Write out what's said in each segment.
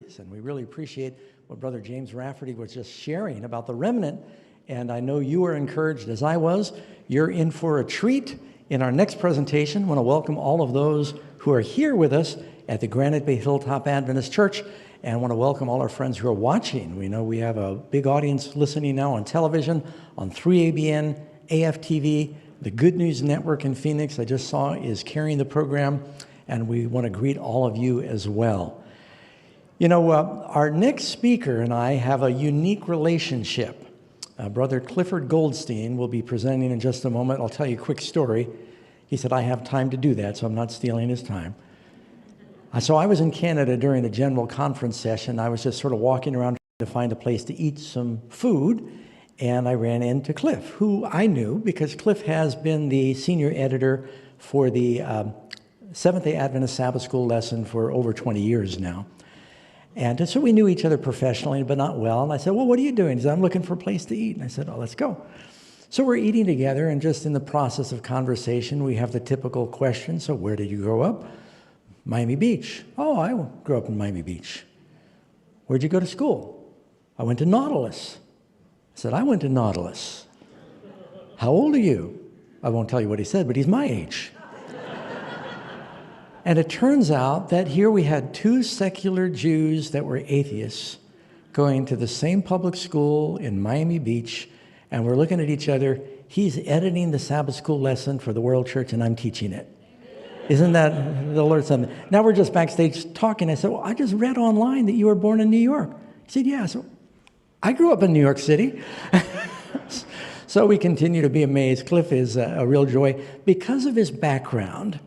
weeks, and we really appreciate what Brother James Rafferty was just sharing about the remnant, and I know you were encouraged as I was. You're in for a treat. In our next presentation, I want to welcome all of those who are here with us at the Granite Bay Hilltop Adventist Church, and I want to welcome all our friends who are watching. We know we have a big audience listening now on television, on 3ABN, AFTV, the Good News Network in Phoenix, I just saw, is carrying the program, and we want to greet all of you as well. You know, our next speaker and I have a unique relationship. Brother Clifford Goldstein will be presenting in just a moment. I'll tell you a quick story. He said, I have time to do that, so I'm not stealing his time. So I was in Canada during a general conference session. I was just sort of walking around trying to find a place to eat some food, and I ran into Cliff, who I knew because Cliff has been the senior editor for the Seventh-day Adventist Sabbath School lesson for over 20 years now. And so we knew each other professionally, but not well. And I said, well, what are you doing? He said, I'm looking for a place to eat. And I said, oh, let's go. So we're eating together, and just in the process of conversation, we have the typical question. So where did you grow up? Miami Beach. Oh, I grew up in Miami Beach. Where'd you go to school? I went to Nautilus. I said, I went to Nautilus. How old are you? I won't tell you what he said, but he's my age. And it turns out that here we had two secular Jews that were atheists going to the same public school in Miami Beach, and we're looking at each other. He's editing the Sabbath school lesson for the World Church, and I'm teaching it. Isn't that the Lord something? Now we're just backstage talking. I said, well, I just read online that you were born in New York. He said, yeah. So I grew up in New York City. So we continue to be amazed. Cliff is a real joy because of his background.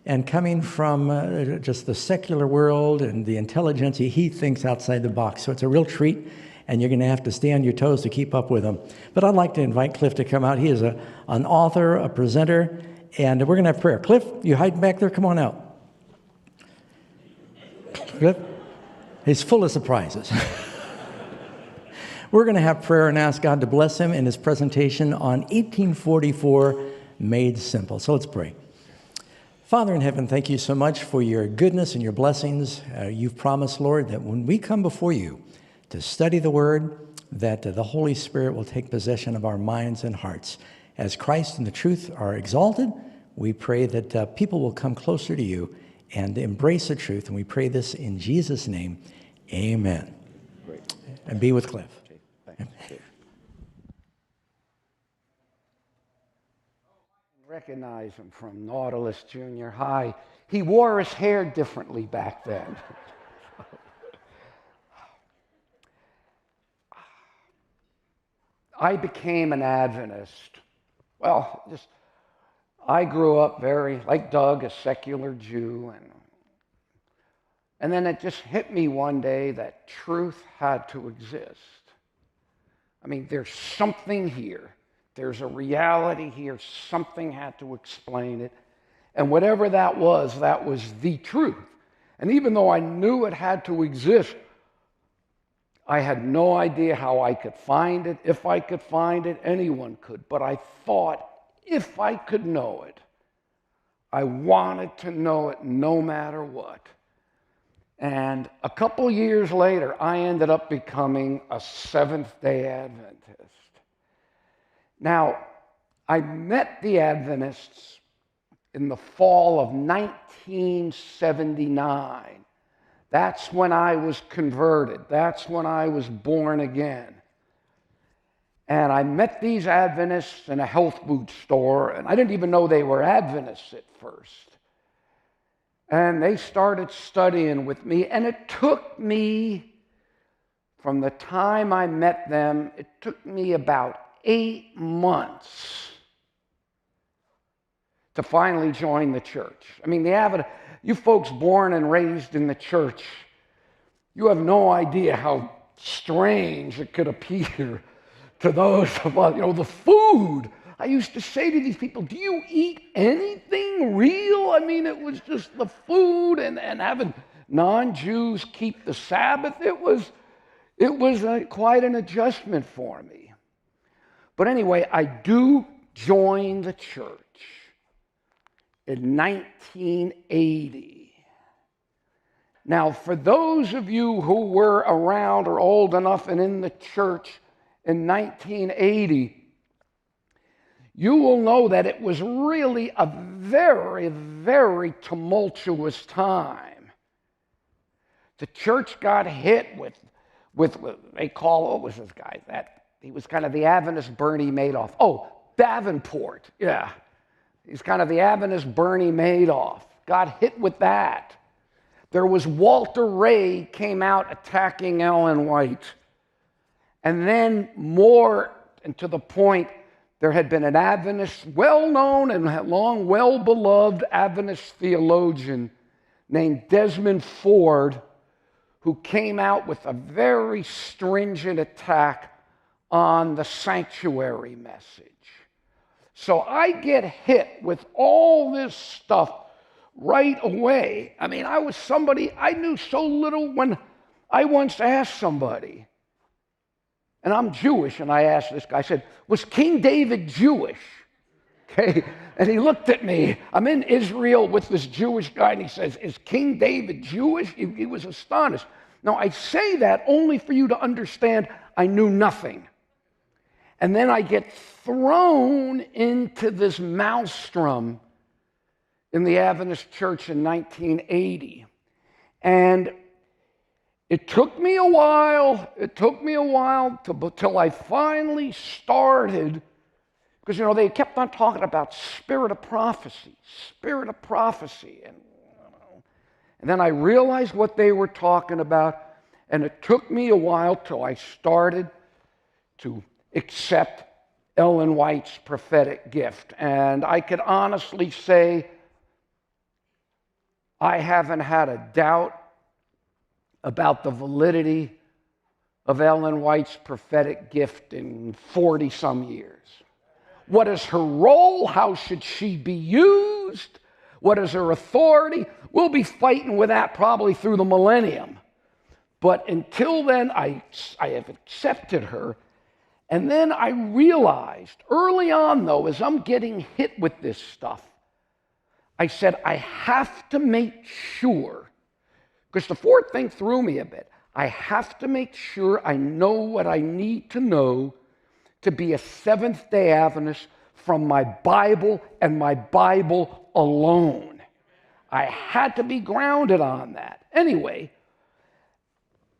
And coming from just the secular world and the intelligentsia, he thinks outside the box. So it's a real treat, and you're going to have to stay on your toes to keep up with him. But I'd like to invite Cliff to come out. He is an author, a presenter, and we're going to have prayer. Cliff, you hiding back there? Come on out. Cliff? He's full of surprises. We're going to have prayer and ask God to bless him in his presentation on 1844, Made Simple. So let's pray. Father in heaven, thank you so much for your goodness and your blessings. You've promised, Lord, that when we come before you to study the word, that the Holy Spirit will take possession of our minds and hearts. As Christ and the truth are exalted, we pray that people will come closer to you and embrace the truth. And we pray this in Jesus' name. Amen. Great. And be with Cliff. Okay. Thanks. Recognize him from Nautilus Junior High. He wore his hair differently back then. I became an Adventist. Well, I grew up very, like Doug, a secular Jew. And then it just hit me one day that truth had to exist. I mean, there's something here. There's a reality here. Something had to explain it. And whatever that was the truth. And even though I knew it had to exist, I had no idea how I could find it. If I could find it, anyone could. But I thought, if I could know it, I wanted to know it no matter what. And a couple years later, I ended up becoming a Seventh-day Adventist. Now, I met the Adventists in the fall of 1979. That's when I was converted. That's when I was born again. And I met these Adventists in a health food store, and I didn't even know they were Adventists at first. And they started studying with me, and it took me, from the time I met them, it took me about 8 months to finally join the church. I mean, you folks born and raised in the church, you have no idea how strange it could appear to those of us. You know, the food. I used to say to these people, do you eat anything real? I mean, it was just the food and having non-Jews keep the Sabbath. It was quite an adjustment for me. But anyway, I do join the church in 1980. Now, for those of you who were around or old enough and in the church in 1980, you will know that it was really a very, very tumultuous time. The church got hit with they call, what was this guy? He was kind of the Adventist Bernie Madoff. Oh, Davenport, yeah. He's kind of the Adventist Bernie Madoff. Got hit with that. There was Walter Ray came out attacking Ellen White. And then more, and to the point, there had been an Adventist, well-known and long well-beloved Adventist theologian named Desmond Ford, who came out with a very stringent attack on the sanctuary message. So I get hit with all this stuff right away. I mean, I knew so little when I once asked somebody, and I'm Jewish, and I asked this guy, I said, was King David Jewish? Okay, and he looked at me. I'm in Israel with this Jewish guy, and he says, is King David Jewish? He was astonished. Now, I say that only for you to understand I knew nothing. And then I get thrown into this maelstrom in the Adventist church in 1980. And it took me a while till I finally started, because, they kept on talking about spirit of prophecy. And then I realized what they were talking about, and it took me a while till I started to accept Ellen White's prophetic gift. And I could honestly say I haven't had a doubt about the validity of Ellen White's prophetic gift in 40-some years. What is her role? How should she be used? What is her authority? We'll be fighting with that probably through the millennium. But until then, I have accepted her. And then I realized early on, though, as I'm getting hit with this stuff, I said, I have to make sure, because the fourth thing threw me a bit, I have to make sure I know what I need to know to be a Seventh-day Adventist from my Bible and my Bible alone. I had to be grounded on that. Anyway,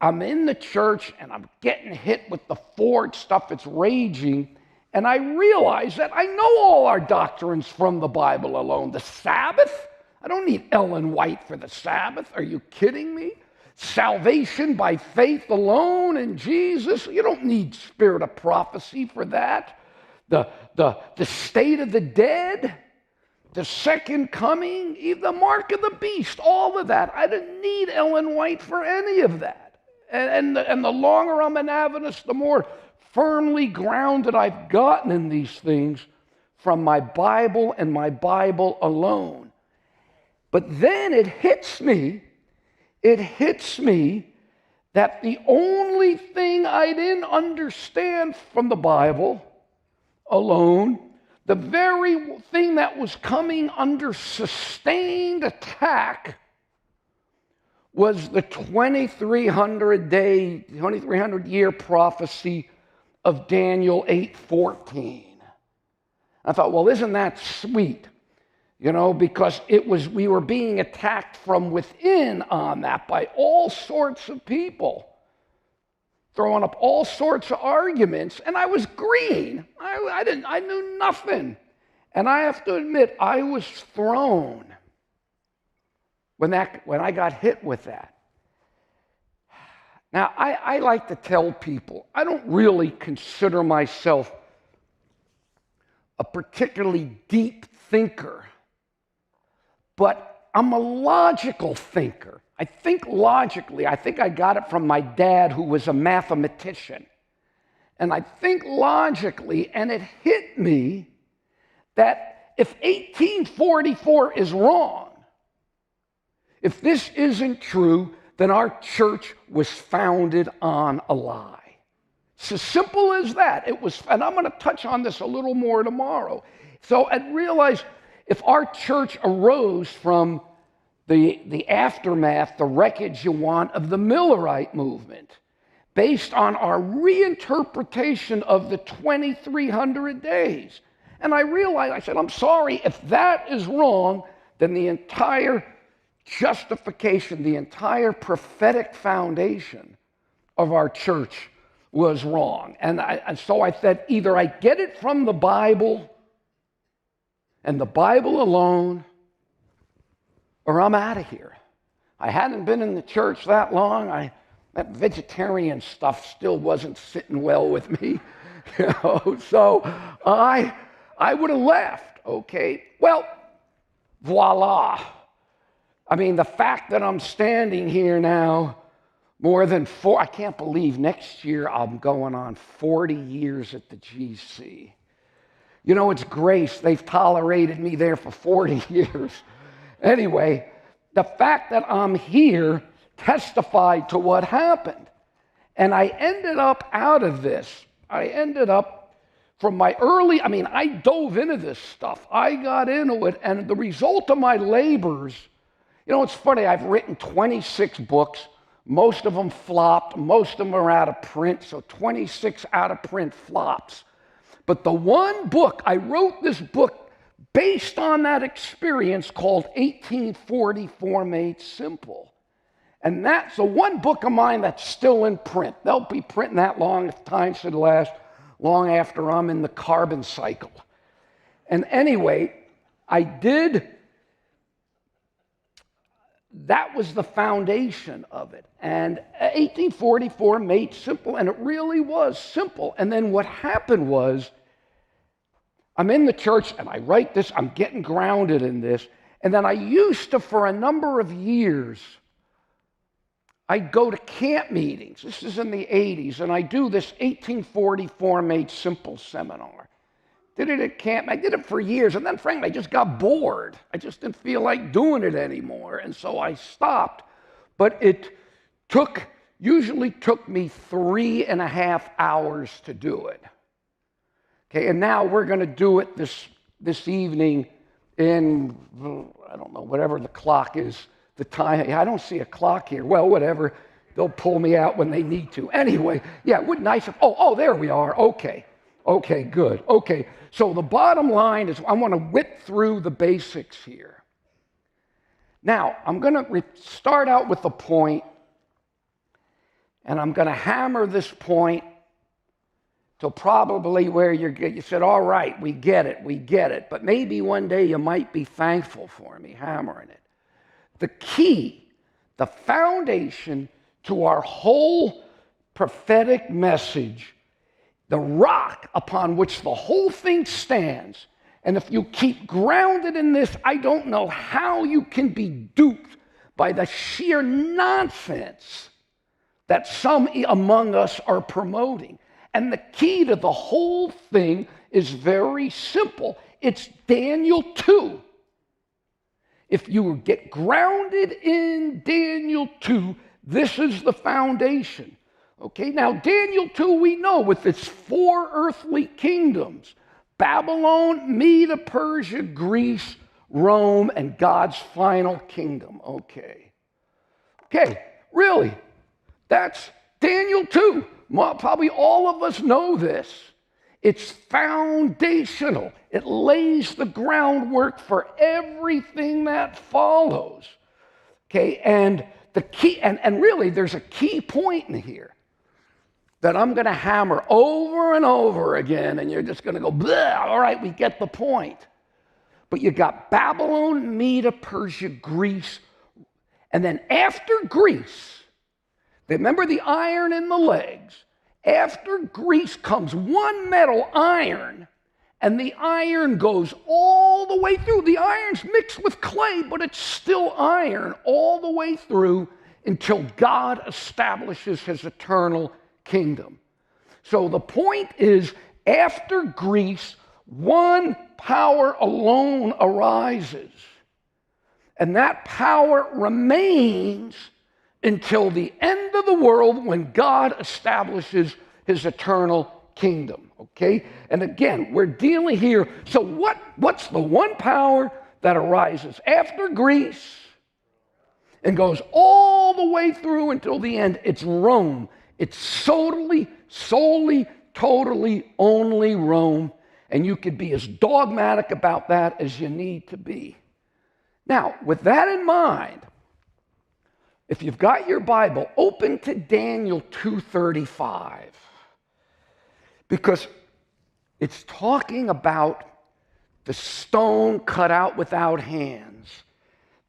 I'm in the church and I'm getting hit with the Ford stuff. It's raging. And I realize that I know all our doctrines from the Bible alone. The Sabbath? I don't need Ellen White for the Sabbath. Are you kidding me? Salvation by faith alone in Jesus. You don't need spirit of prophecy for that. The state of the dead, the second coming, the mark of the beast, all of that. I didn't need Ellen White for any of that. And the longer I'm an Adventist, the more firmly grounded I've gotten in these things from my Bible and my Bible alone. But then it hits me that the only thing I didn't understand from the Bible alone, the very thing that was coming under sustained attack, was the 2300-year prophecy of Daniel 8:14. I thought, well, isn't that sweet? Because we were being attacked from within on that by all sorts of people, throwing up all sorts of arguments, and I was green. I knew nothing. And I have to admit, I was thrown when I got hit with that. Now, I like to tell people, I don't really consider myself a particularly deep thinker, but I'm a logical thinker. I think logically. I think I got it from my dad, who was a mathematician. And I think logically, and it hit me that if 1844 is wrong, if this isn't true, then our church was founded on a lie. It's as simple as that. And I'm going to touch on this a little more tomorrow. So I realized if our church arose from the aftermath, the wreckage you want of the Millerite movement, based on our reinterpretation of the 2,300 days. And I realized, I said, I'm sorry, if that is wrong, then the entire justification, the entire prophetic foundation of our church was wrong. And so I said, either I get it from the Bible and the Bible alone, or I'm out of here. I hadn't been in the church that long. That vegetarian stuff still wasn't sitting well with me. So I would have left, okay? Well, voila. I mean, the fact that I'm standing here now, I can't believe next year I'm going on 40 years at the GC. You know, it's grace. They've tolerated me there for 40 years. Anyway, the fact that I'm here testified to what happened. And I ended up out of this. I ended up from my I dove into this stuff. I got into it, and the result of my labors, you know, it's funny, I've written 26 books. Most of them flopped. Most of them are out of print, so 26 out of print flops. But the one book, I wrote this book based on that experience called 1844 Made Simple. And that's the one book of mine that's still in print. They'll be printing that long, if time should last, long after I'm in the carbon cycle. And anyway, that was the foundation of it. And 1844 Made Simple, and it really was simple. And then what happened was, I'm in the church and I write this, I'm getting grounded in this, and then I used to, for a number of years, I'd go to camp meetings. This is in the 80s, and I do this 1844 Made Simple seminar. Did it at camp. I did it for years, and then frankly, I just got bored. I just didn't feel like doing it anymore, and so I stopped. But it usually took me 3.5 hours to do it. Okay, and now we're going to do it this evening in, I don't know, whatever the clock is. The time, I don't see a clock here. Well, whatever. They'll pull me out when they need to. Anyway, yeah, it would nice. Oh, there we are. Okay, good. Okay, so the bottom line is I want to whip through the basics here. Now, I'm going to start out with the point, and I'm going to hammer this point till probably where you said, all right, we get it. But maybe one day you might be thankful for me hammering it. The key, the foundation to our whole prophetic message, the rock upon which the whole thing stands, and if you keep grounded in this, I don't know how you can be duped by the sheer nonsense that some among us are promoting. And the key to the whole thing is very simple. It's Daniel 2. If you get grounded in Daniel 2, this is the foundation. Okay, now Daniel 2 we know with its 4 earthly kingdoms, Babylon, Media, Persia, Greece, Rome, and God's final kingdom. Okay, really, that's Daniel 2. Probably all of us know this. It's foundational. It lays the groundwork for everything that follows. Okay, and the key, and really there's a key point in here that I'm going to hammer over and over again, and you're just going to go, blah, all right, we get the point. But you got Babylon, Media, Persia, Greece, and then after Greece, remember the iron in the legs, after Greece comes one metal, iron, and the iron goes all the way through. The iron's mixed with clay, but it's still iron all the way through until God establishes his eternal kingdom. So the point is, after Greece, one power alone arises, and that power remains until the end of the world when God establishes his eternal kingdom, okay? And again, we're dealing here, so what's the one power that arises after Greece, and goes all the way through until the end. It's Rome. It's solely, totally, only Rome. And you could be as dogmatic about that as you need to be. Now, with that in mind, if you've got your Bible, open to Daniel 2:35. Because it's talking about the stone cut out without hands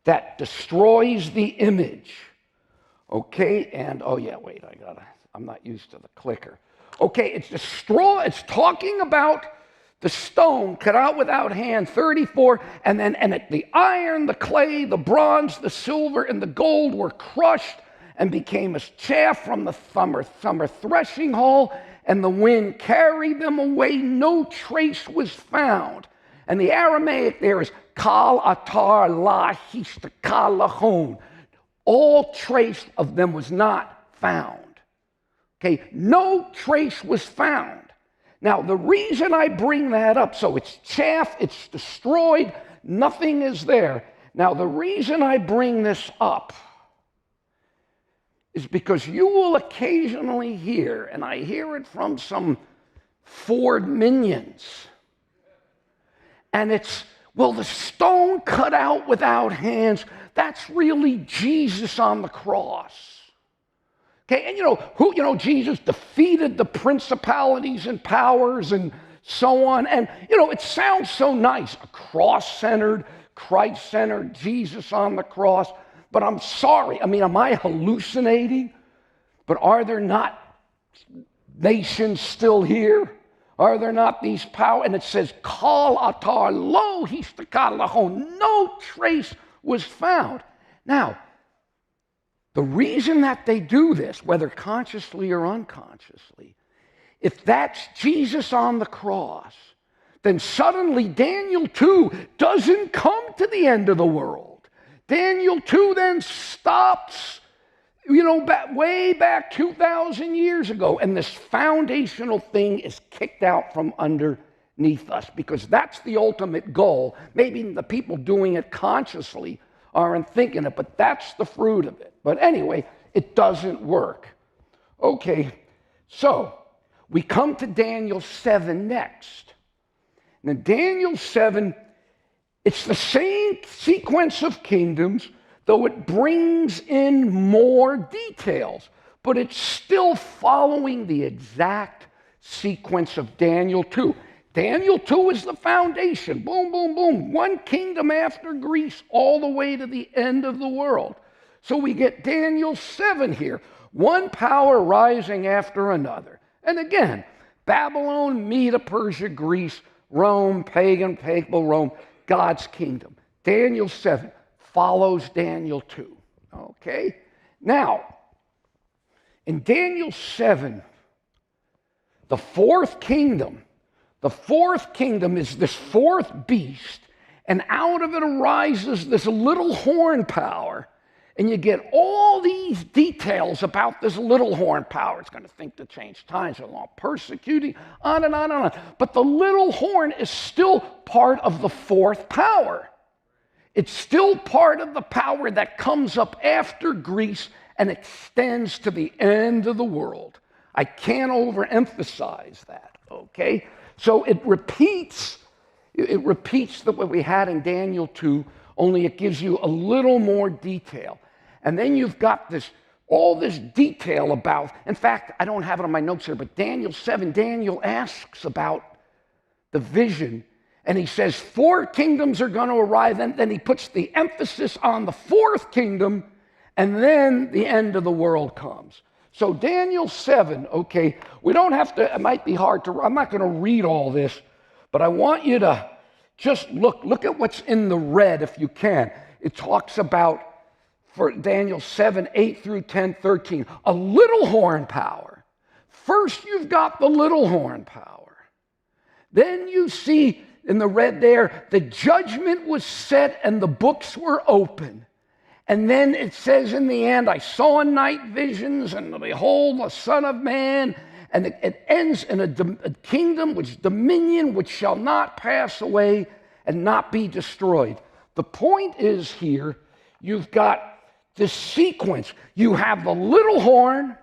that destroys the image. Okay, and oh yeah, wait, I'm not used to the clicker. Okay, it's talking about the stone cut out without hand, 34, and the iron, the clay, the bronze, the silver, and the gold were crushed and became as chaff from the summer threshing hall, and the wind carried them away. No trace was found. And the Aramaic there is kal atar la histakal lahon. All trace of them was not found. Okay, no trace was found. Now, the reason I bring that up, so it's chaff, it's destroyed, nothing is there. Now, the reason I bring this up is because you will occasionally hear, and I hear it from some Ford minions, and it's, well, the stone cut out without hands, that's really Jesus on the cross. Okay, and Jesus defeated the principalities and powers and so on. And, it sounds so nice, a cross-centered, Christ-centered Jesus on the cross. But I'm sorry, am I hallucinating? But are there not nations still here? Are there not these power? And it says, Kal atar lo histakal lahon. No trace was found. Now, the reason that they do this, whether consciously or unconsciously, if that's Jesus on the cross, then suddenly Daniel 2 doesn't come to the end of the world. Daniel 2 then stops, way back 2,000 years ago, and this foundational thing is kicked out from underneath us, because that's the ultimate goal. Maybe the people doing it consciously aren't thinking it, but that's the fruit of it. But anyway, it doesn't work. Okay, so we come to Daniel 7 next. Now, Daniel 7, it's the same sequence of kingdoms, though it brings in more details, but it's still following the exact sequence of Daniel 2. Daniel 2 is the foundation. Boom, boom, boom. One kingdom after Greece, all the way to the end of the world. So we get Daniel 7 here. One power rising after another. And again, Babylon, Media, Persia, Greece, Rome, pagan, papal Rome, God's kingdom. Daniel 7 follows Daniel 2. Okay? Now, in Daniel 7, the fourth kingdom is this fourth beast, and out of it arises this little horn power, and you get all these details about this little horn power. It's going to think to change times, it's going to persecuting, on and on and on. But the little horn is still part of the fourth power. It's still part of the power that comes up after Greece and extends to the end of the world. I can't overemphasize that, okay? So it repeats what we had in Daniel 2, only it gives you a little more detail. And then you've got all this detail about, in fact, I don't have it on my notes here, but Daniel 7, Daniel asks about the vision, and he says 4 kingdoms are going to arrive, and then he puts the emphasis on the fourth kingdom, and then the end of the world comes. So Daniel 7, okay, we don't have to, it might be hard to, I'm not going to read all this, but I want you to just look at what's in the red if you can. It talks about, for Daniel 7, 8 through 10, 13, a little horn power. First you've got the little horn power. Then you see in the red there, the judgment was set and the books were open. And then it says in the end, I saw in night visions, and behold, the Son of Man. And it ends in a kingdom, dominion, which shall not pass away and not be destroyed. The point is here, you've got this sequence. You have the little horn,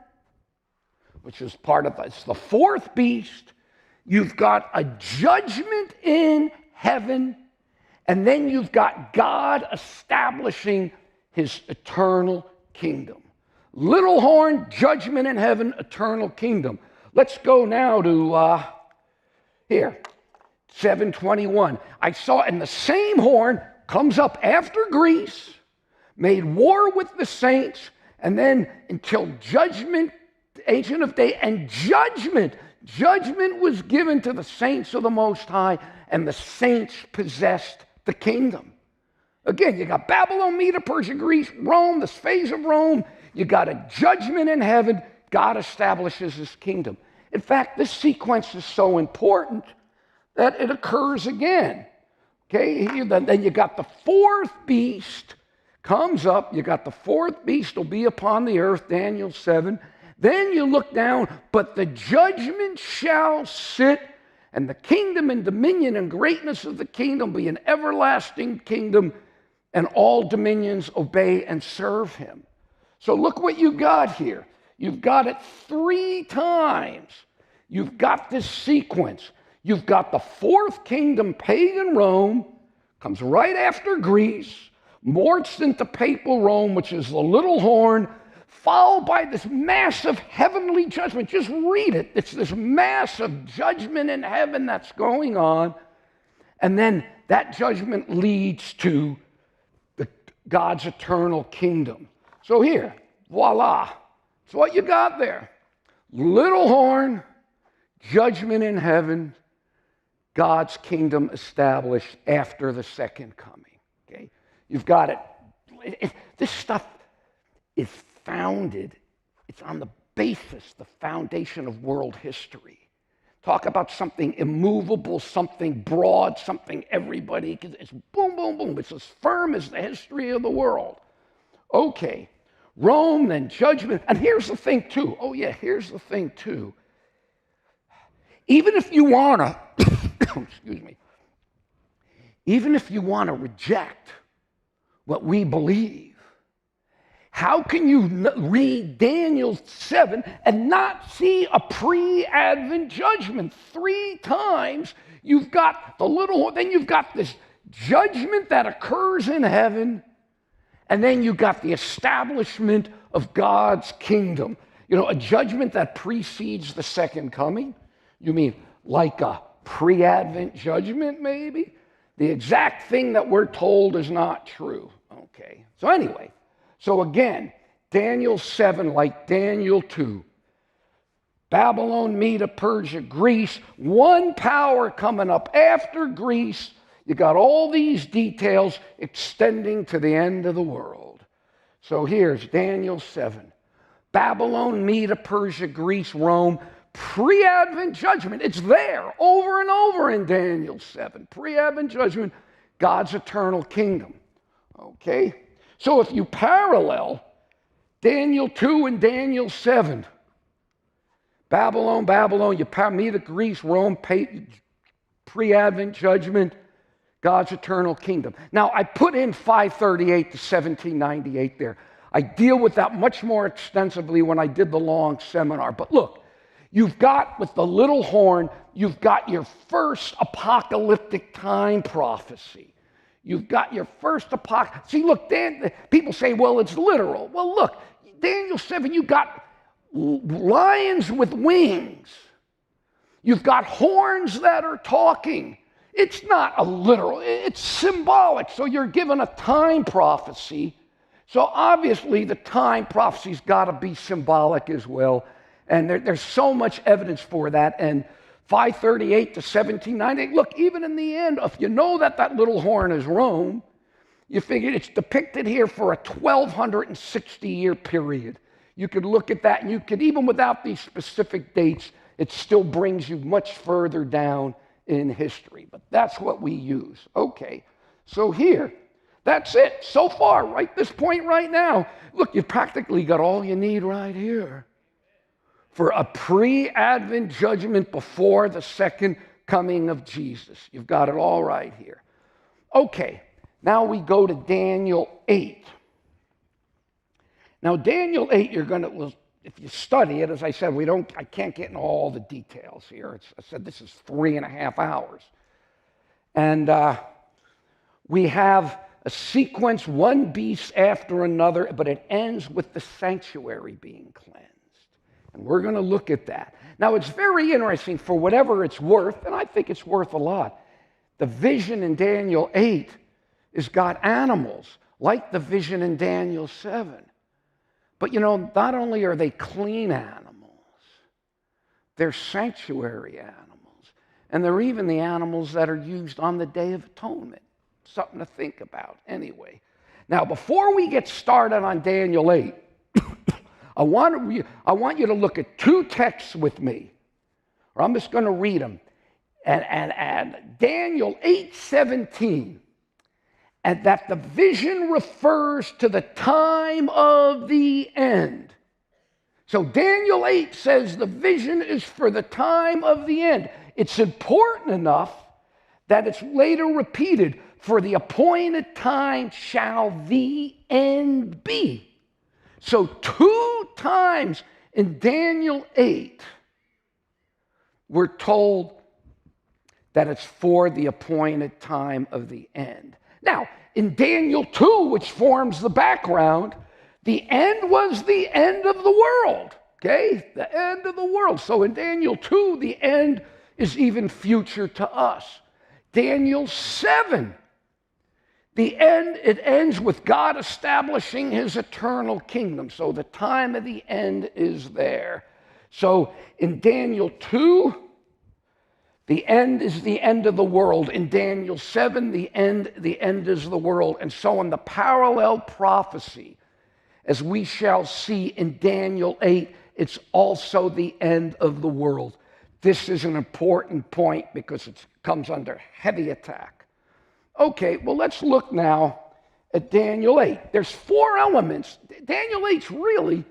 which is part of it's the fourth beast. You've got a judgment in heaven, and then you've got God establishing his eternal kingdom. Little horn, judgment in heaven, eternal kingdom. Let's go now to here, 7:21. I saw, and the same horn comes up after Greece, made war with the saints, and then until judgment, Ancient of Days, and judgment. Judgment was given to the saints of the Most High, and the saints possessed the kingdom. Again, you got Babylon, Media, Persia, Greece, Rome, this phase of Rome. You got a judgment in heaven. God establishes his kingdom. In fact, this sequence is so important that it occurs again. Okay, then you got the fourth beast comes up. You got the fourth beast will be upon the earth, Daniel 7. Then you look down, but the judgment shall sit, and the kingdom and dominion and greatness of the kingdom be an everlasting kingdom, and all dominions obey and serve him. So look what you got here. You've got it 3 times. You've got this sequence. You've got the fourth kingdom, pagan Rome, comes right after Greece, morphs into papal Rome, which is the little horn, followed by this massive heavenly judgment. Just read it. It's this massive judgment in heaven that's going on. And then that judgment leads to God's eternal kingdom. So here, voila. That's what you got there. Little horn, judgment in heaven, God's kingdom established after the second coming. Okay? You've got it. This stuff is founded, it's on the basis, the foundation of world history. Talk about something immovable, something broad, something everybody, it's boom, boom, boom. It's as firm as the history of the world. Okay, Rome, then judgment. And here's the thing too. Oh yeah, here's the thing too. Even if you want to, excuse me, even if you want to reject what we believe, how can you read Daniel 7 and not see a pre-Advent judgment? 3 times you've got the little, then you've got this judgment that occurs in heaven, and then you've got the establishment of God's kingdom. You know, a judgment that precedes the second coming. You mean like a pre-Advent judgment, maybe? The exact thing that we're told is not true. Okay, so anyway. So again, Daniel 7, like Daniel 2, Babylon, Media, Persia, Greece, one power coming up after Greece. You got all these details extending to the end of the world. So here's Daniel 7, Babylon, Media, Persia, Greece, Rome, pre-Advent judgment. It's there over and over in Daniel 7. Pre-Advent judgment, God's eternal kingdom. Okay? So if you parallel Daniel 2 and Daniel 7, Babylon, you Media, Greece, Rome, pre-Advent judgment, God's eternal kingdom. Now, I put in 538 to 1798 there. I deal with that much more extensively when I did the long seminar. But look, you've got, with the little horn, you've got your first apocalyptic time prophecy. You've got your first apocalypse. See, look, people say, well, it's literal. Well, look, Daniel 7, you've got lions with wings. You've got horns that are talking. It's not a literal, it's symbolic. So you're given a time prophecy. So obviously the time prophecy's got to be symbolic as well. And there's so much evidence for that. And 538 to 1798, look, even in the end, if you know that that little horn is Rome, you figure it's depicted here for a 1,260-year period. You could look at that, and you could, even without these specific dates, it still brings you much further down in history. But that's what we use. Okay, so here, that's it. So far, right this point right now, look, you've practically got all you need right here for a pre-Advent judgment before the second coming of Jesus. You've got it all right here. Okay, now we go to Daniel 8. Now, Daniel 8, if you study it, as I said, I can't get into all the details here. I said this is 3.5 hours. And we have a sequence, one beast after another, but it ends with the sanctuary being cleansed. And we're going to look at that. Now, it's very interesting for whatever it's worth, and I think it's worth a lot. The vision in Daniel 8 has got animals, like the vision in Daniel 7. But not only are they clean animals, they're sanctuary animals. And they're even the animals that are used on the Day of Atonement. Something to think about anyway. Now, before we get started on Daniel 8, I want you to look at two texts with me. Or I'm just going to read them. And Daniel 8:17. And that the vision refers to the time of the end. So Daniel 8 says the vision is for the time of the end. It's important enough that it's later repeated, for the appointed time shall the end be. So 2 times in Daniel 8, we're told that it's for the appointed time of the end. Now, in Daniel 2, which forms the background, the end was the end of the world, okay? The end of the world. So in Daniel 2, the end is even future to us. Daniel 7, it ends with God establishing his eternal kingdom. So the time of the end is there. So in Daniel 2, the end is the end of the world. In Daniel 7, the end is the world. And so in the parallel prophecy, as we shall see in Daniel 8, it's also the end of the world. This is an important point because it comes under heavy attack. Okay, well, let's look now at Daniel 8. There's 4 elements. Daniel 8's really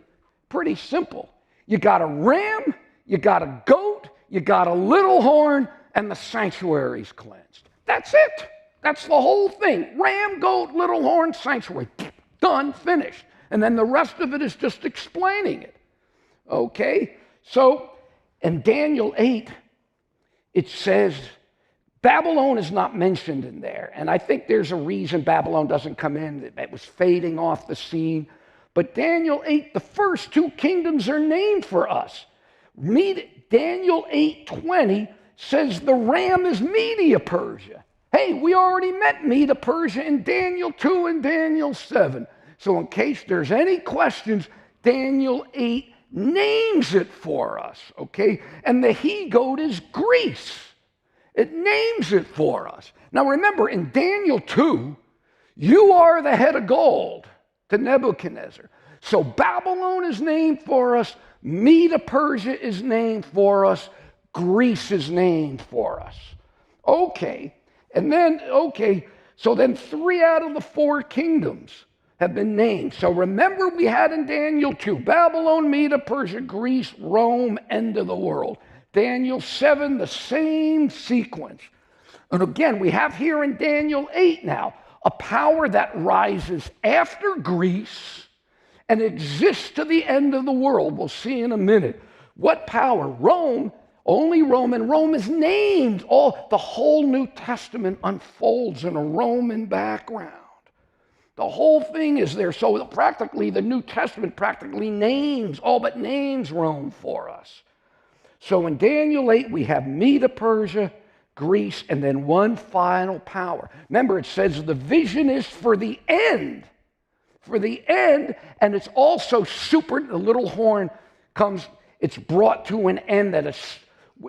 pretty simple. You got a ram, you got a goat, you got a little horn, and the sanctuary's cleansed. That's it. That's the whole thing. Ram, goat, little horn, sanctuary. Done, finished. And then the rest of it is just explaining it. Okay? So in Daniel 8, it says Babylon is not mentioned in there. And I think there's a reason Babylon doesn't come in. It was fading off the scene. But Daniel 8, the first 2 kingdoms are named for us. Daniel 8:20 says the ram is Media Persia. Hey, we already met Media Persia in Daniel 2 and Daniel 7. So in case there's any questions, Daniel 8 names it for us, okay? And the he-goat is Greece. It names it for us. Now remember, in Daniel 2, you are the head of gold to Nebuchadnezzar. So Babylon is named for us, Media Persia is named for us, Greece is named for us. Okay, so then 3 out of the 4 kingdoms have been named. So remember we had in Daniel 2, Babylon, Media Persia, Greece, Rome, end of the world. Daniel 7, the same sequence. And again, we have here in Daniel 8 now, a power that rises after Greece and exists to the end of the world. We'll see in a minute. What power? Rome, only Rome, and Rome is named. The whole New Testament unfolds in a Roman background. The whole thing is there. So practically, the New Testament practically names Rome for us. So in Daniel 8, we have Media Persia, Greece, and then one final power. Remember, it says the vision is for the end. For the end, and it's also the little horn comes, it's brought to an end that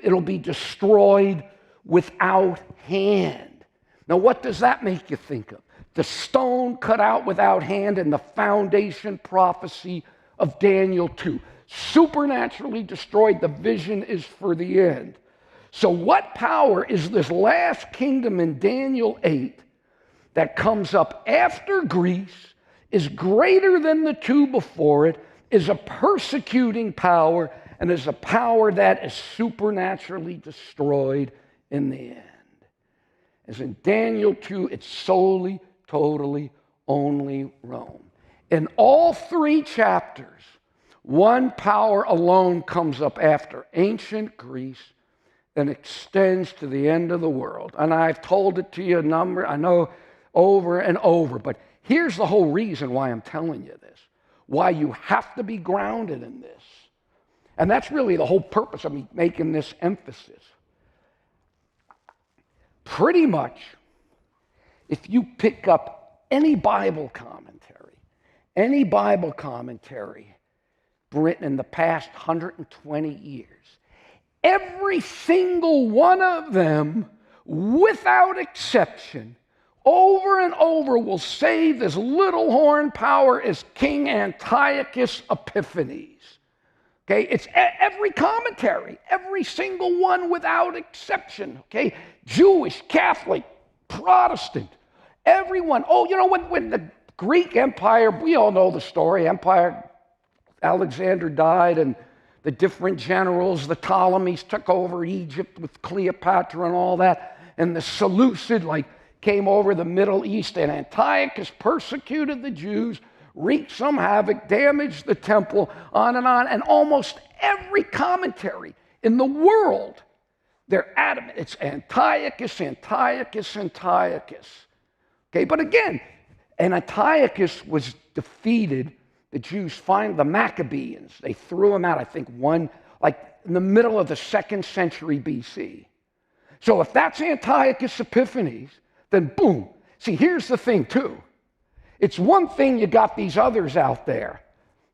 it'll be destroyed without hand. Now, what does that make you think of? The stone cut out without hand and the foundation prophecy of Daniel 2. Supernaturally destroyed, the vision is for the end. So what power is this last kingdom in Daniel 8 that comes up after Greece, is greater than the 2 before it, is a persecuting power, and is a power that is supernaturally destroyed in the end? As in Daniel 2, it's solely, totally, only Rome. In all 3 chapters, one power alone comes up after ancient Greece and extends to the end of the world. And I've told it to you I know over and over, but here's the whole reason why I'm telling you this, why you have to be grounded in this. And that's really the whole purpose of me making this emphasis. Pretty much, if you pick up any Bible commentary written in the past 120 years, every single one of them, without exception, over and over will say this little horn power is King Antiochus Epiphanes. Okay, it's every commentary, every single one without exception. Okay, Jewish, Catholic, Protestant, everyone. Oh, you know, when the Greek Empire, we all know the story, Alexander died and the different generals, the Ptolemies took over Egypt with Cleopatra and all that, and the Seleucid came over the Middle East, and Antiochus persecuted the Jews, wreaked some havoc, damaged the temple, on, and almost every commentary in the world, they're adamant. It's Antiochus, Antiochus, Antiochus. Okay, but again, Antiochus was defeated. The Jews find the Maccabees. They threw him out, I think, in the middle of the 2nd century BC. So if that's Antiochus Epiphanes, then boom. See, here's the thing, too. It's one thing you got these others out there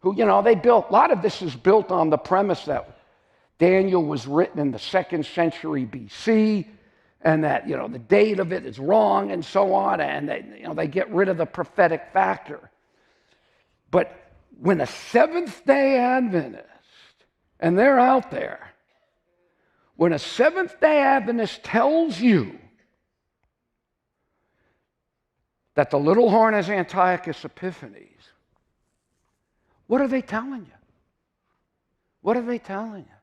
who, they built, a lot of this is built on the premise that Daniel was written in the 2nd century BC, and that, the date of it is wrong and so on, and they get rid of the prophetic factor. But when a Seventh-day Adventist, and they're out there, when a Seventh-day Adventist tells you that the little horn is Antiochus Epiphanes, what are they telling you? What are they telling you?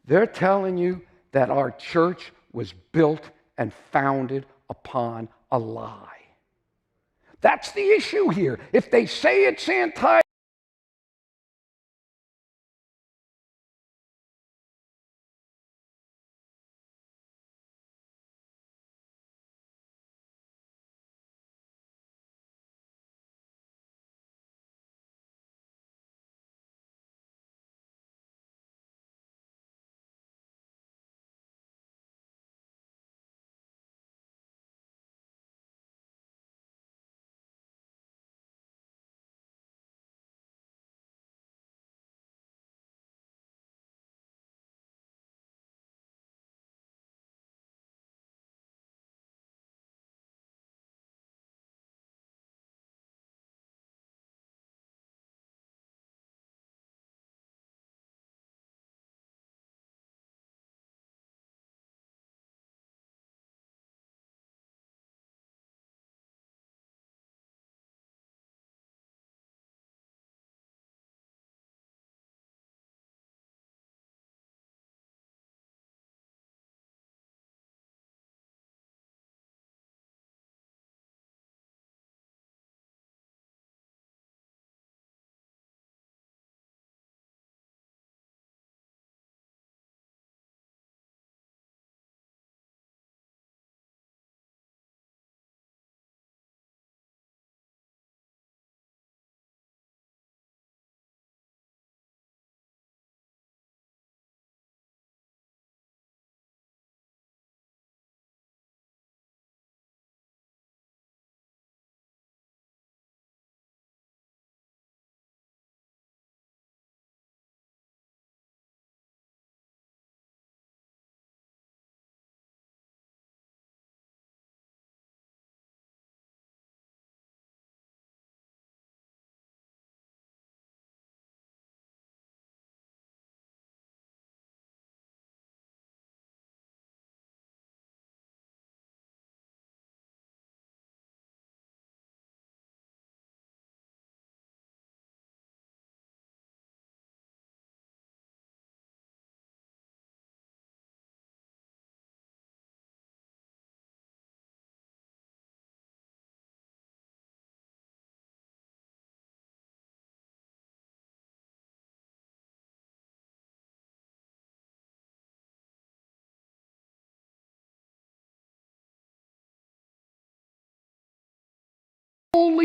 They're telling you that our church was built and founded upon a lie. That's the issue here. If they say it's Antiochus,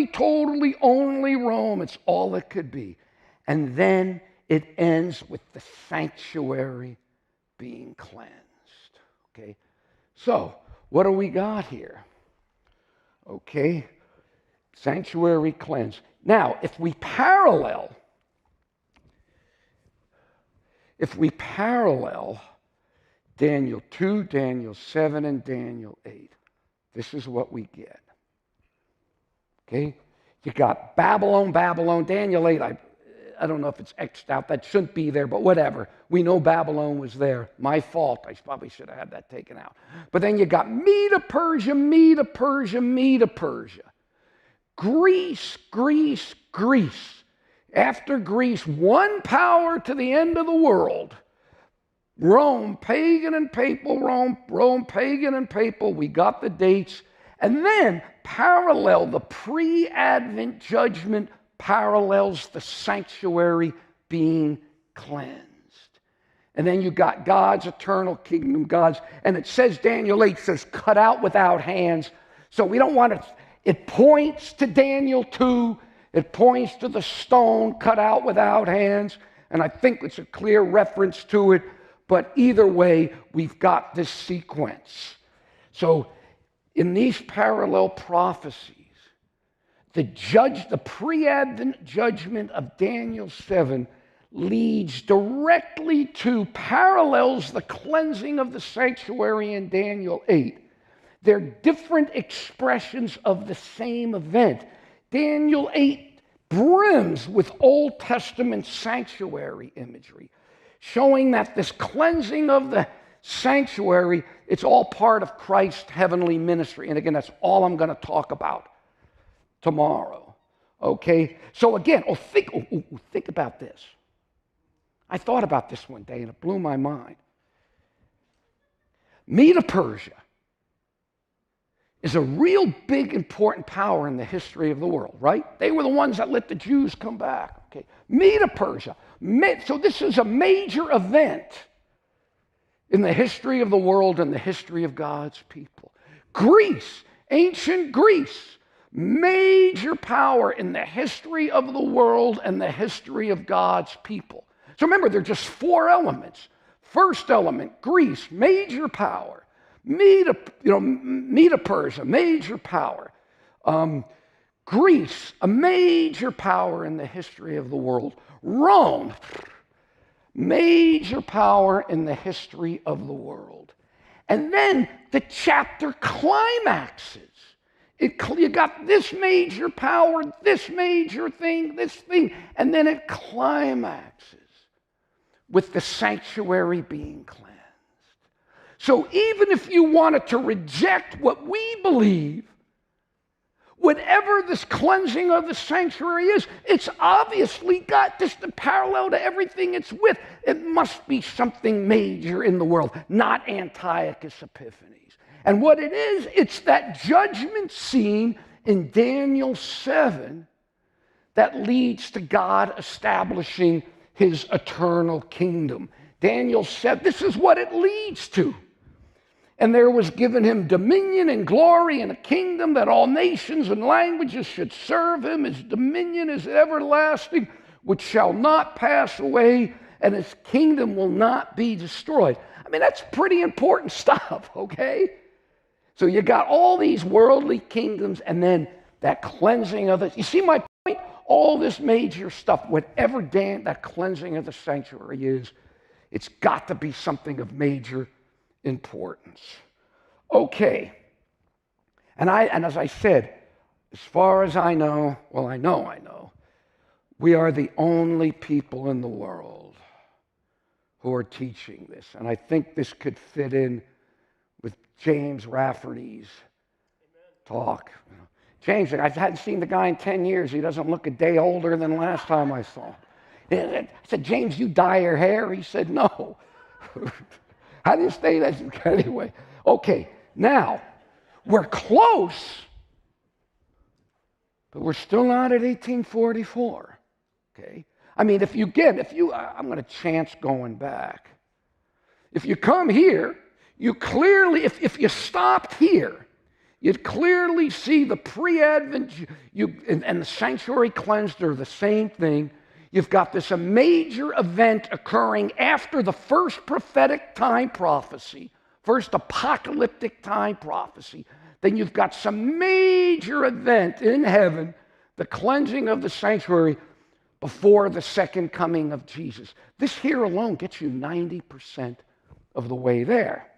totally only Rome. It's all it could be. And then it ends with the sanctuary being cleansed. Okay? So, what do we got here? Okay, sanctuary cleansed. Now, if we parallel Daniel 2, Daniel 7, and Daniel 8, this is what we get. Okay? You got Babylon, Daniel 8, I don't know if it's X'd out. That shouldn't be there, but whatever. We know Babylon was there. My fault. I probably should have had that taken out. But then you got Medo Persia, Medo Persia, Medo Persia. Greece. After Greece, one power to the end of the world. Rome, pagan and papal, Rome, pagan and papal. We got the dates. And then parallel, the pre-Advent judgment parallels the sanctuary being cleansed. And then you got God's eternal kingdom, and it says, Daniel 8 says, cut out without hands. So we don't want to, it points to Daniel 2, it points to the stone cut out without hands, and I think it's a clear reference to it, but either way, we've got this sequence. So in these parallel prophecies, the pre-Advent judgment of Daniel 7 leads directly to, parallels the cleansing of the sanctuary in Daniel 8. They're different expressions of the same event. Daniel 8 brims with Old Testament sanctuary imagery, showing that this cleansing of the sanctuary, it's all part of Christ's heavenly ministry. And again, that's all I'm going to talk about tomorrow. Okay? So again, think about this. I thought about this one day and it blew my mind. Medo Persia is a real big, important power in the history of the world, right? They were the ones that let the Jews come back. Okay, Medo Persia. So this is a major event in the history of the world and the history of God's people. Greece, ancient Greece, major power in the history of the world and the history of God's people. So remember, there are just four elements. First element, Greece, major power. Medo Persia, major power. Greece, a major power in the history of the world. Rome, major power in the history of the world. And then the chapter climaxes. You got this major power, this major thing, this thing, and then it climaxes with the sanctuary being cleansed. So even if you wanted to reject what we believe, whatever this cleansing of the sanctuary is, it's obviously got just a parallel to everything it's with. It must be something major in the world, not Antiochus Epiphanes. And what it is, it's that judgment scene in Daniel 7 that leads to God establishing his eternal kingdom. Daniel 7, this is what it leads to. And there was given him dominion and glory and a kingdom that all nations and languages should serve him. His dominion is everlasting, which shall not pass away, and his kingdom will not be destroyed. I mean, that's pretty important stuff, okay? So you got all these worldly kingdoms and then that cleansing of it. You see my point? All this major stuff, whatever that cleansing of the sanctuary is, it's got to be something of major importance. Okay. And as I said, as far as I know, well, I know, we are the only people in the world who are teaching this. And I think this could fit in with James Rafferty's talk. James, I hadn't seen the guy in 10 years. He doesn't look a day older than last time I saw him. I said, James, you dye your hair? He said, no. How do you stay that? Anyway, okay, now, we're close, but we're still not at 1844, okay? I mean, I'm going to chance going back. If you come here, you clearly, if you stopped here, You clearly see the pre-Advent and the sanctuary cleansed are the same thing. You've got this a major event occurring after the first prophetic time prophecy, first apocalyptic time prophecy. Then you've got some major event in heaven, the cleansing of the sanctuary before the second coming of Jesus. This here alone gets you 90% of the way there.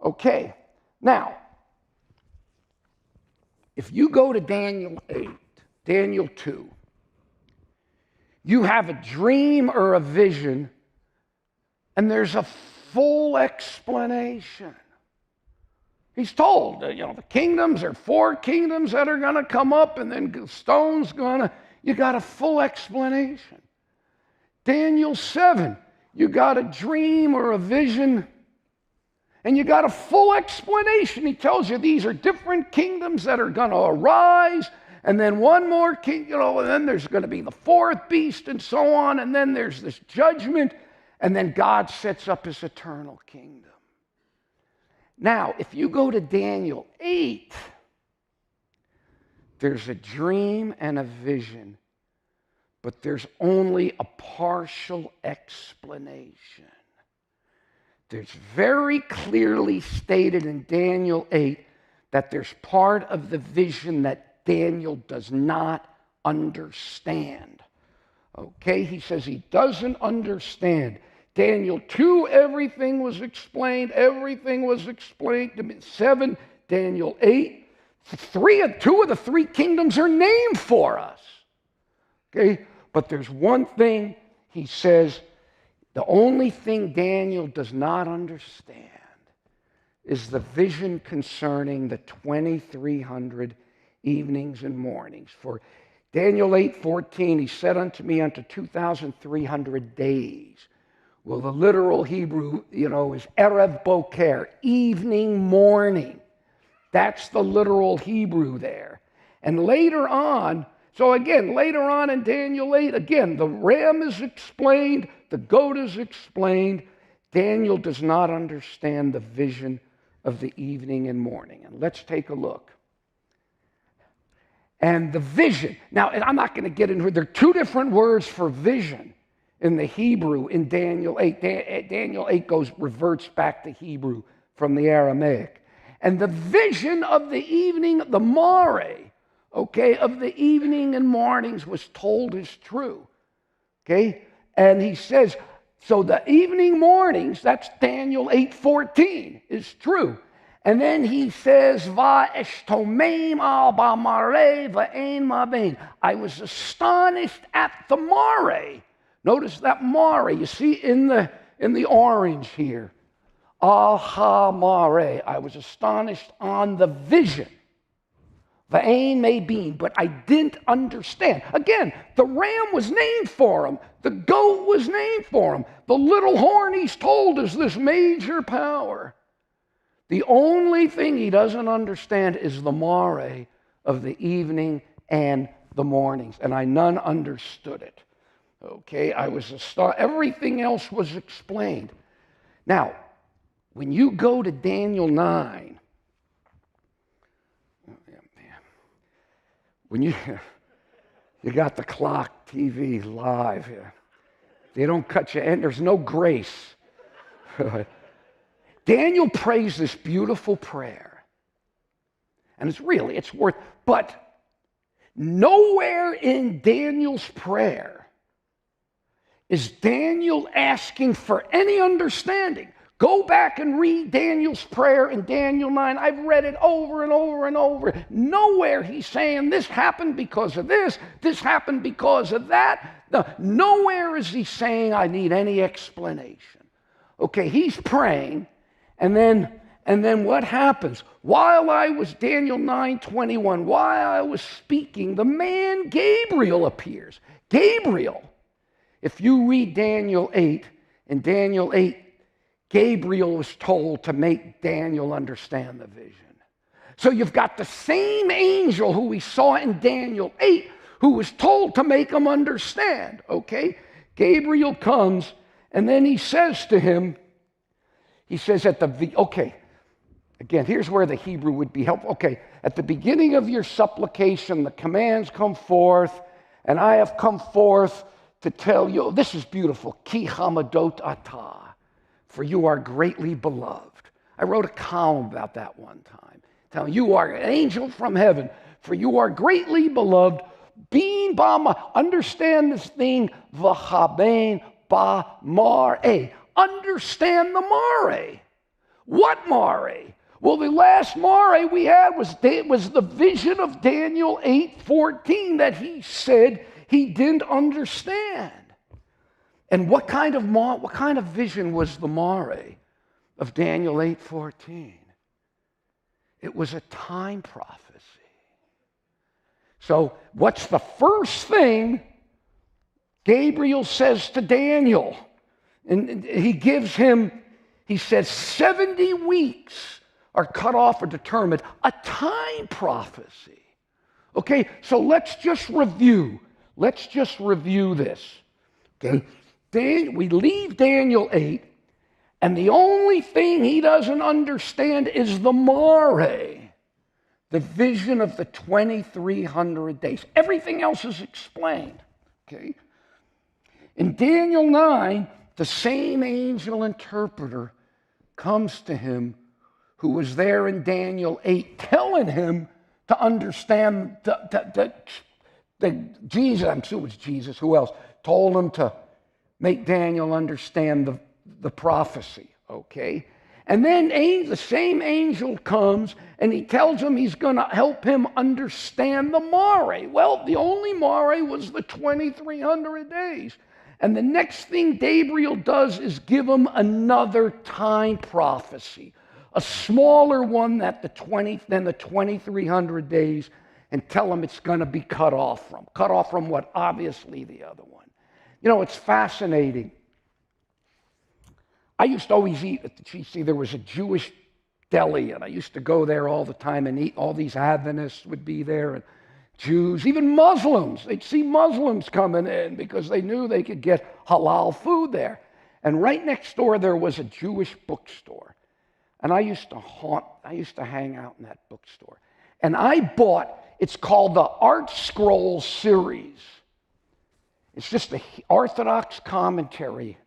Okay, now, if you go to Daniel 8, Daniel 2, you have a dream or a vision, and there's a full explanation. He's told, the kingdoms are 4 kingdoms that are going to come up, and then stone's going to, you got a full explanation. Daniel 7, you got a dream or a vision, and you got a full explanation. He tells you these are different kingdoms that are going to arise, and then one more king, and then there's going to be the 4th beast and so on, and then there's this judgment, and then God sets up his eternal kingdom. Now, if you go to Daniel 8, there's a dream and a vision, but there's only a partial explanation. There's very clearly stated in Daniel 8 that there's part of the vision that Daniel does not understand. Okay, he says he doesn't understand. Daniel 2, everything was explained. Everything was explained. 7, Daniel 8, 2 of the 3 kingdoms are named for us. Okay, but there's one thing he says, the only thing Daniel does not understand is the vision concerning the 2,300 evenings and mornings. For Daniel 8:14, he said unto me, unto 2,300 days. Well, the literal Hebrew, is Erev Boker, evening, morning. That's the literal Hebrew there. And later on, later on in Daniel 8, again, the ram is explained, the goat is explained. Daniel does not understand the vision of the evening and morning. And let's take a look. And the vision, now, and I'm not going to get into it, there are 2 different words for vision in the Hebrew in Daniel 8. Daniel 8 reverts back to Hebrew from the Aramaic. And the vision of the evening, the mare, of the evening and mornings was told as true. Okay? And he says, so the evening mornings, that's Daniel 8:14, is true. And then he says, Va eshtomem al ba'mare va'ein ma'bein. I was astonished at the mare. Notice that mare, you see in the orange here. Al ha-mare. I was astonished on the vision. Va'ein ma'bein, but I didn't understand. Again, the ram was named for him. The goat was named for him. The little horn he's told is this major power. The only thing he doesn't understand is the mare of the evening and the mornings. And I none understood it. Okay, I was astonished. Everything else was explained. Now, when you go to Daniel 9, when you got the clock TV live here, they don't cut you in. There's no grace. Daniel prays this beautiful prayer. And it's worth, but nowhere in Daniel's prayer is Daniel asking for any understanding. Go back and read Daniel's prayer in Daniel 9. I've read it over and over and over. Nowhere he's saying this happened because of this happened because of that. No, nowhere is he saying I need any explanation. Okay, he's praying, and then what happens? While I was, Daniel 9:21, while I was speaking, the man Gabriel appears. Gabriel, if you read Daniel 8, in Daniel 8, Gabriel was told to make Daniel understand the vision. So you've got the same angel who we saw in Daniel 8 who was told to make him understand, okay? Gabriel comes, and then he says to him, he says Again, here's where the Hebrew would be helpful. Okay, at the beginning of your supplication, the commands come forth, and I have come forth to tell you, this is beautiful, ki hamadot atah, for you are greatly beloved. I wrote a column about that one time, telling you are an angel from heaven, for you are greatly beloved. Being ba, understand this thing, v'chaben ba mare. Understand the mare. What mare? Well, the last mare we had was the vision of Daniel 8:14 that he said he didn't understand. And what kind of vision was the mare of Daniel 8:14? It was a time prophecy. So what's the first thing Gabriel says to Daniel? And he says 70 weeks are cut off or determined, a time prophecy. Okay, so let's just review this. Okay, we leave Daniel 8, and the only thing he doesn't understand is the mare, the vision of the 2,300 days. Everything else is explained. Okay, in Daniel 9, the same angel interpreter comes to him who was there in Daniel 8, telling him to understand that Jesus, I'm sure it was Jesus, who else, told him to make Daniel understand the prophecy, okay? And then the same angel comes and he tells him he's going to help him understand the mare. Well, the only mare was the 2,300 days. And the next thing Gabriel does is give him another time prophecy, a smaller one than the 2,300 days, and tell him it's going to be cut off from. Cut off from what? Obviously the other one. You know, it's fascinating. I used to always eat at the GC. There was a Jewish deli, and I used to go there all the time and eat. All these Adventists would be there, and Jews, even Muslims. They'd see Muslims coming in because they knew they could get halal food there. And right next door, there was a Jewish bookstore. And I used to hang out in that bookstore. And I bought, it's called the Art Scroll series. It's just the Orthodox commentary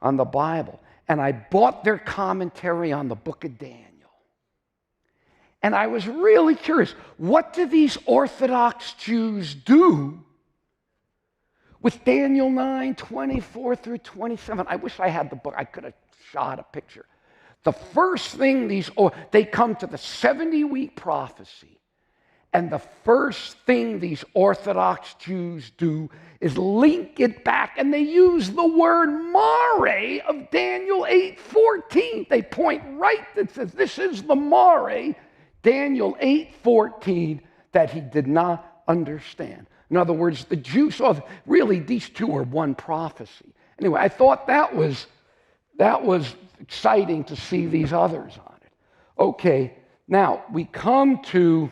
on the Bible. And I bought their commentary on the book of Daniel. And I was really curious, what do these Orthodox Jews do with Daniel 9:24 through 27? I wish I had the book. I could have shot a picture. The first thing they come to the 70-week prophecy, and the first thing these Orthodox Jews do is link it back, and they use the word mare of Daniel 8:14. They point right, that says this is the mare, Daniel 8:14, that he did not understand. In other words, the Jews saw, really, these two are one prophecy. Anyway, I thought that was exciting to see these others on it. Okay, now we come to,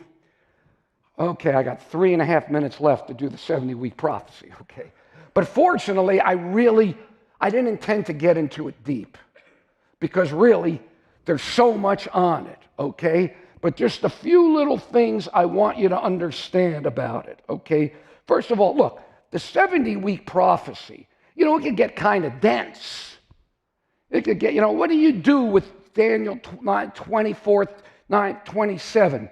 okay, I got 3.5 minutes left to do the 70-week prophecy, okay. But fortunately, I didn't intend to get into it deep because really, there's so much on it, okay. But just a few little things I want you to understand about it, okay. First of all, look, the 70-week prophecy, it can get kind of dense. It could get, what do you do with Daniel 9:24, 9:27?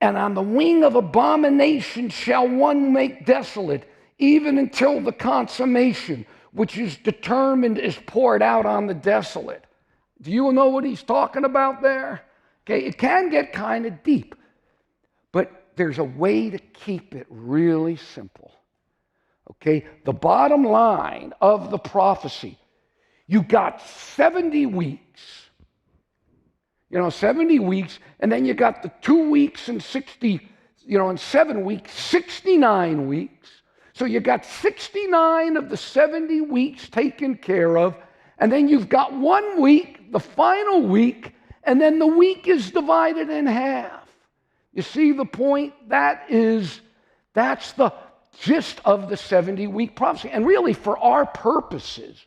And on the wing of abomination shall one make desolate, even until the consummation, which is determined, is poured out on the desolate. Do you know what he's talking about there? Okay, it can get kind of deep, but there's a way to keep it really simple. Okay, the bottom line of the prophecy, you got 70 weeks. 70 weeks, and then you got the 2 weeks and 60, and 7 weeks, 69 weeks. So you got 69 of the 70 weeks taken care of, and then you've got 1 week, the final week, and then the week is divided in half. You see the point? That's the gist of the 70-week prophecy. And really, for our purposes,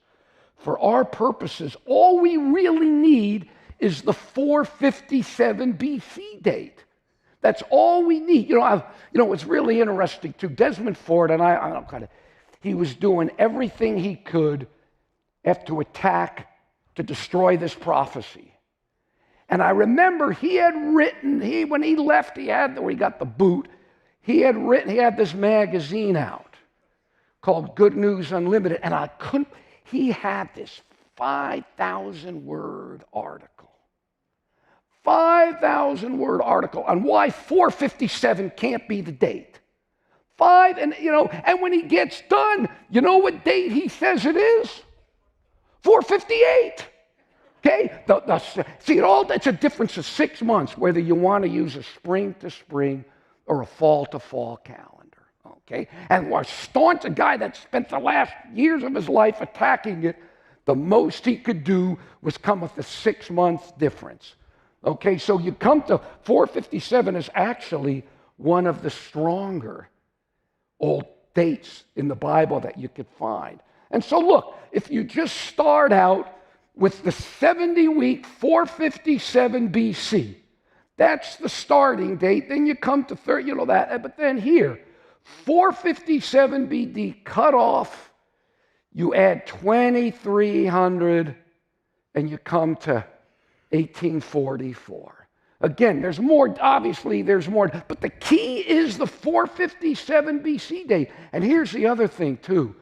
all we really need is the 457 BC date. That's all we need. You know, it's really interesting too. Desmond Ford, and he was doing everything he could to attack, to destroy this prophecy. And I remember he had written, when he left, where he got the boot, he had this magazine out called Good News Unlimited, and he had this 5,000-word article. 5,000-word article on why 457 can't be the date. And when he gets done, you know what date he says it is? 458. Okay? It's a difference of 6 months, whether you want to use a spring to spring or a fall to fall calendar. Okay? And was staunch, a guy that spent the last years of his life attacking it, the most he could do was come with a 6-month difference. Okay, so you come to 457 is actually one of the stronger old dates in the Bible that you could find. And so look, if you just start out with the 70-week 457 BC, that's the starting date, then you come to but then here, 457 BD cut off, you add 2,300, and you come to 1844. Again, there's more, obviously there's more, but the key is the 457 BC date. And here's the other thing too.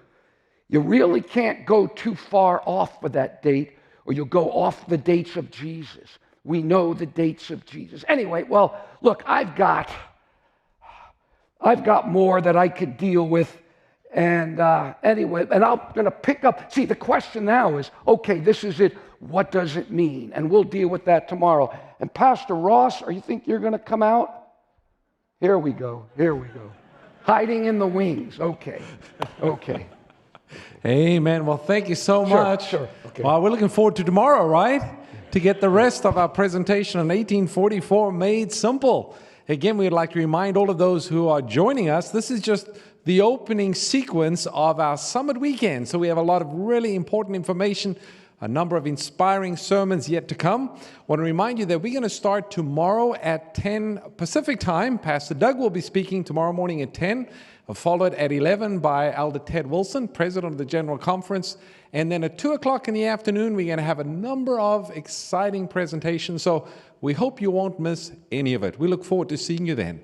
You really can't go too far off of that date, or you'll go off the dates of Jesus. We know the dates of Jesus. Anyway, well, look, I've got more that I could deal with. And anyway, and I'm going to pick up. See, the question now is, okay, this is it. What does it mean? And we'll deal with that tomorrow. And Pastor Ross, you think you're going to come out? Here we go. Hiding in the wings. Okay. Amen. Well, thank you so much. Sure. Okay. Well, we're looking forward to tomorrow, right? To get the rest of our presentation on 1844 made simple. Again, we'd like to remind all of those who are joining us, this is just the opening sequence of our summit weekend. So we have a lot of really important information, a number of inspiring sermons yet to come. I want to remind you that we're going to start tomorrow at 10 Pacific time. Pastor Doug will be speaking tomorrow morning at 10, followed at 11 by Elder Ted Wilson, President of the General Conference. And then at 2 o'clock in the afternoon, we're going to have a number of exciting presentations. So we hope you won't miss any of it. We look forward to seeing you then.